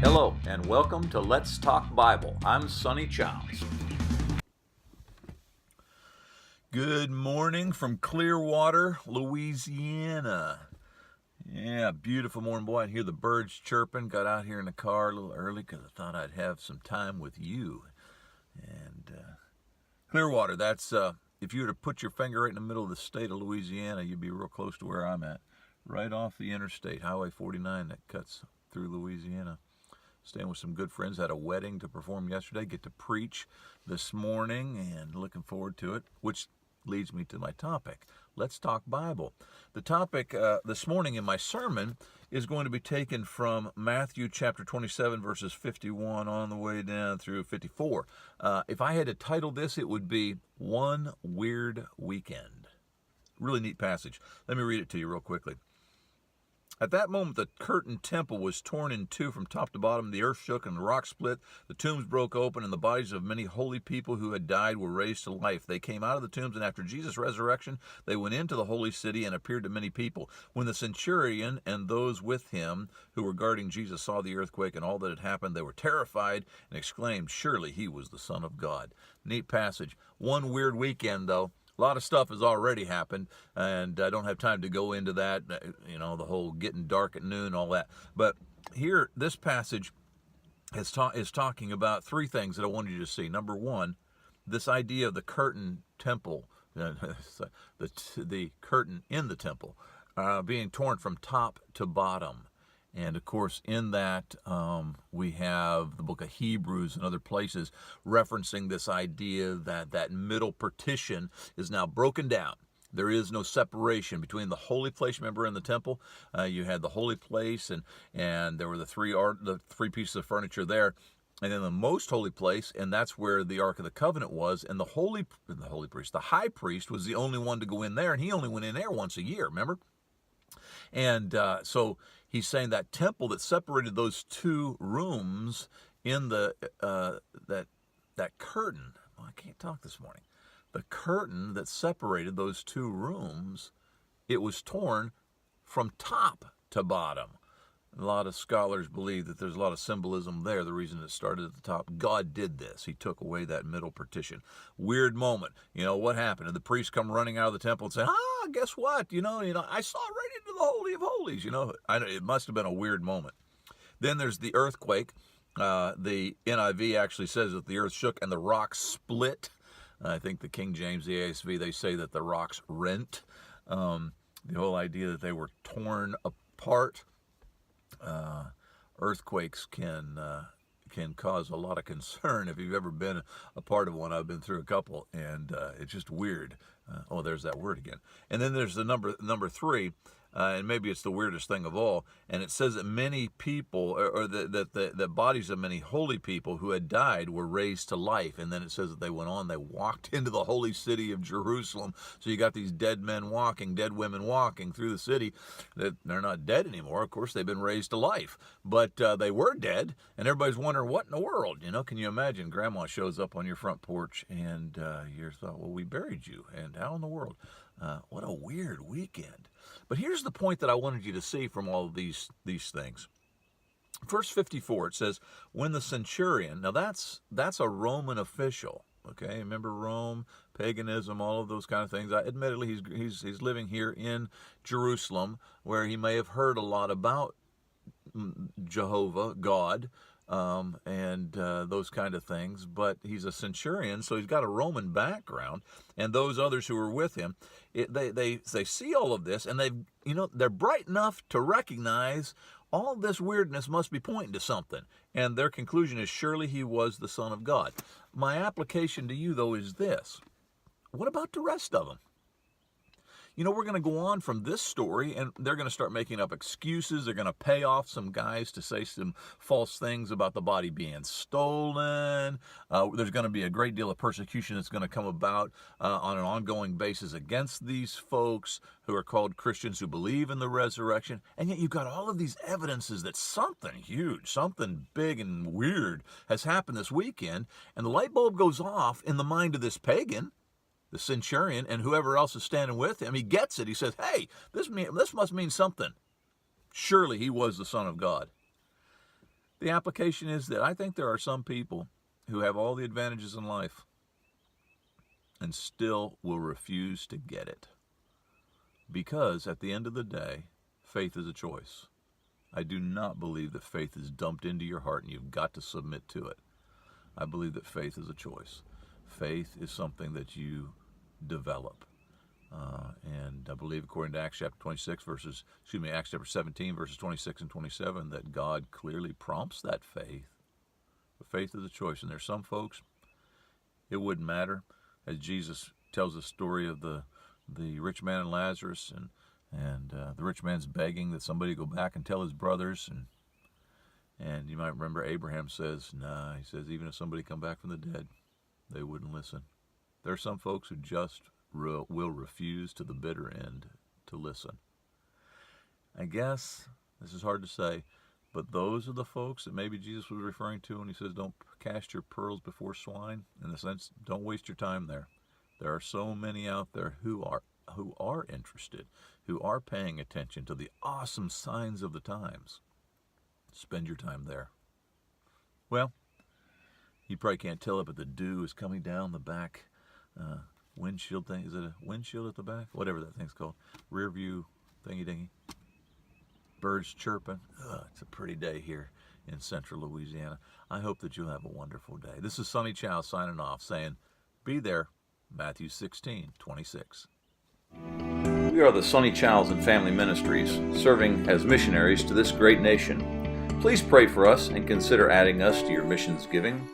Hello, and welcome to Let's Talk Bible. I'm Sonny Childs. Good morning from Clearwater, Louisiana. Yeah, beautiful morning. Boy, I hear the birds chirping. Got out here in the car a little early because I thought I'd have some time with you. And Clearwater, that's, if you were to put your finger right in the middle of the state of Louisiana, you'd be real close to where I'm at. Right off the interstate, Highway 49 that cuts through Louisiana. Staying with some good friends. Had a wedding to perform yesterday. Get to preach this morning and looking forward to it, which leads me to my topic. Let's talk Bible. The topic this morning in my sermon is going to be taken from Matthew chapter 27, verses 51 on the way down through 54. If I had to title this, it would be One Weird Weekend. Really neat passage. Let me read it to you real quickly. At that moment, the curtained temple was torn in two from top to bottom. The earth shook and the rock split. The tombs broke open, and the bodies of many holy people who had died were raised to life. They came out of the tombs, and after Jesus' resurrection, they went into the holy city and appeared to many people. When the centurion and those with him who were guarding Jesus saw the earthquake and all that had happened, they were terrified and exclaimed, "Surely he was the Son of God." Neat passage. One weird weekend, though. A lot of stuff has already happened, and I don't have time to go into that, the whole getting dark at noon, all that. But here, this passage is talking about three things that I wanted you to see. Number one, this idea of the curtain temple, the curtain in the temple, being torn from top to bottom. And, of course, in that, we have the book of Hebrews and other places referencing this idea that that middle partition is now broken down. There is no separation between the holy place. Remember in the temple, you had the holy place, and there were the three pieces of furniture there. And then the most holy place, and that's where the Ark of the Covenant was, and the high priest was the only one to go in there, and he only went in there once a year, remember? And so he's saying that temple that separated those two rooms in the that curtain. Well, I can't talk this morning. The curtain that separated those two rooms, it was torn from top to bottom. A lot of scholars believe that there's a lot of symbolism there. The reason it started at the top, God did this. He took away that middle partition. Weird moment. What happened? And the priest come running out of the temple and say, guess what? I saw right into the Holy of Holies. It must have been a weird moment. Then there's the earthquake. The NIV actually says that the earth shook and the rocks split. I think the King James, the ASV, they say that the rocks rent. The whole idea that they were torn apart. Earthquakes can cause a lot of concern. If you've ever been a part of one, I've been through a couple, and it's just weird. There's that word again. And then there's the number three, and maybe it's the weirdest thing of all. And it says that many people, or that the bodies of many holy people who had died were raised to life. And then it says that they went on, they walked into the holy city of Jerusalem. So you got these dead men walking, dead women walking through the city. That they're not dead anymore. Of course, they've been raised to life, but they were dead, and everybody's wondering what in the world. Can you imagine? Grandma shows up on your front porch, and you thought, well, we buried you, and how in the world? What a weird weekend. But here's the point that I wanted you to see from all of these things. Verse 54, it says, when the centurion, now that's a Roman official, okay? Remember Rome, paganism, all of those kind of things. Admittedly, he's living here in Jerusalem, where he may have heard a lot about Jehovah, God, and those kind of things, but he's a centurion, so he's got a Roman background, and those others who are with him, they see all of this, and they're bright enough to recognize all this weirdness must be pointing to something, and their conclusion is surely he was the Son of God. My application to you, though, is this: what about the rest of them? We're going to go on from this story, and they're going to start making up excuses. They're going to pay off some guys to say some false things about the body being stolen. There's going to be a great deal of persecution that's going to come about on an ongoing basis against these folks who are called Christians who believe in the resurrection. And yet you've got all of these evidences that something huge, something big and weird has happened this weekend, and the light bulb goes off in the mind of this pagan, the centurion, and whoever else is standing with him. He gets it. He says, hey, this must mean something. Surely he was the Son of God. The application is that I think there are some people who have all the advantages in life and still will refuse to get it. Because at the end of the day, faith is a choice. I do not believe that faith is dumped into your heart and you've got to submit to it. I believe that faith is a choice. Faith is something that you develop. And I believe, according to Acts chapter 17, verses 26 and 27, that God clearly prompts that faith. But faith is a choice. And there's some folks, it wouldn't matter. As Jesus tells the story of the rich man and Lazarus, and the rich man's begging that somebody go back and tell his brothers. And you might remember Abraham says, nah, he says, even if somebody come back from the dead, they wouldn't listen. There are some folks who just will refuse to the bitter end to listen. I guess, this is hard to say, but those are the folks that maybe Jesus was referring to when he says, don't cast your pearls before swine. In the sense, don't waste your time there. There are so many out there who are interested, who are paying attention to the awesome signs of the times. Spend your time there. Well, you probably can't tell it, but the dew is coming down the back windshield thing. Is it a windshield at the back? Whatever that thing's called. Rear view thingy-dingy. Birds chirping. It's a pretty day here in central Louisiana. I hope that you'll have a wonderful day. This is Sonny Chow signing off, saying, be there, Matthew 16:26. We are the Sonny Chows and Family Ministries, serving as missionaries to this great nation. Please pray for us and consider adding us to your missions giving.